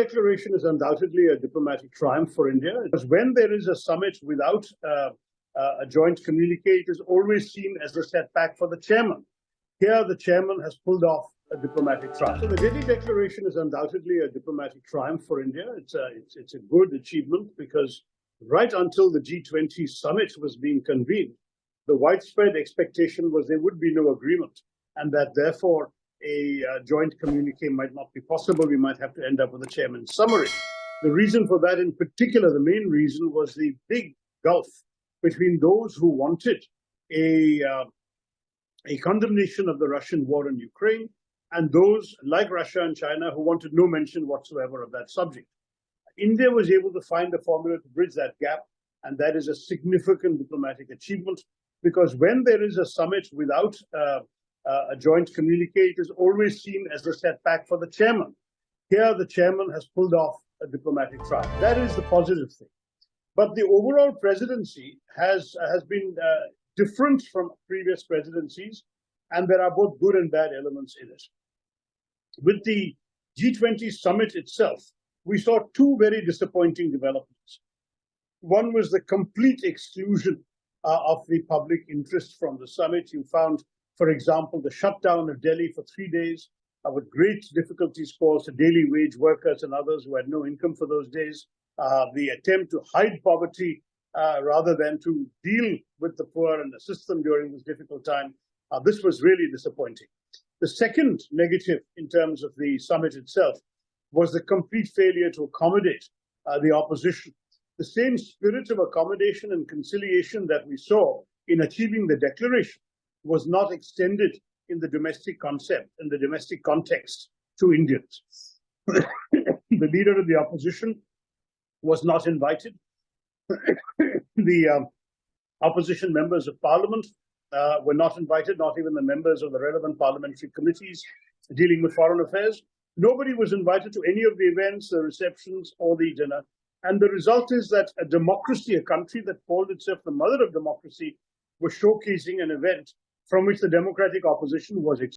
declaration is undoubtedly a diplomatic triumph for India, because when there is a summit without a joint communique, it is always seen as a setback for the chairman. Here, the chairman has pulled off a diplomatic triumph. So the Delhi declaration is undoubtedly a diplomatic triumph for India. It's a good achievement, because right until the G20 summit was being convened, the widespread expectation was there would be no agreement, and that therefore a joint communique might not be possible. We might have to end up with a chairman's summary. The reason for that in particular, the main reason, was the big gulf between those who wanted a condemnation of the Russian war in Ukraine and those like Russia and China who wanted no mention whatsoever of that subject. India was able to find a formula to bridge that gap, and that is a significant diplomatic achievement, because when there is a summit without a joint communique, it is always seen as a setback for the chairman. Here, the chairman has pulled off a diplomatic triumph. That is the positive thing. But the overall presidency has been different from previous presidencies, and there are both good and bad elements in it. With the G20 summit itself, we saw two very disappointing developments. One was the complete exclusion of the public interest from the summit. You found, for example, the shutdown of Delhi for 3 days, with great difficulties caused to daily wage workers and others who had no income for those days. The attempt to hide poverty rather than to deal with the poor and assist them during this difficult time. This was really disappointing. The second negative in terms of the summit itself was the complete failure to accommodate the opposition. The same spirit of accommodation and conciliation that we saw in achieving the declaration was not extended in the domestic concept, in the domestic context, to Indians. The leader of the opposition was not invited. The opposition members of parliament were not invited, not even the members of the relevant parliamentary committees dealing with foreign affairs. Nobody was invited to any of the events, the receptions, or the dinner. And the result is that a democracy, a country that called itself the mother of democracy, was showcasing an event from which the democratic opposition was excluded.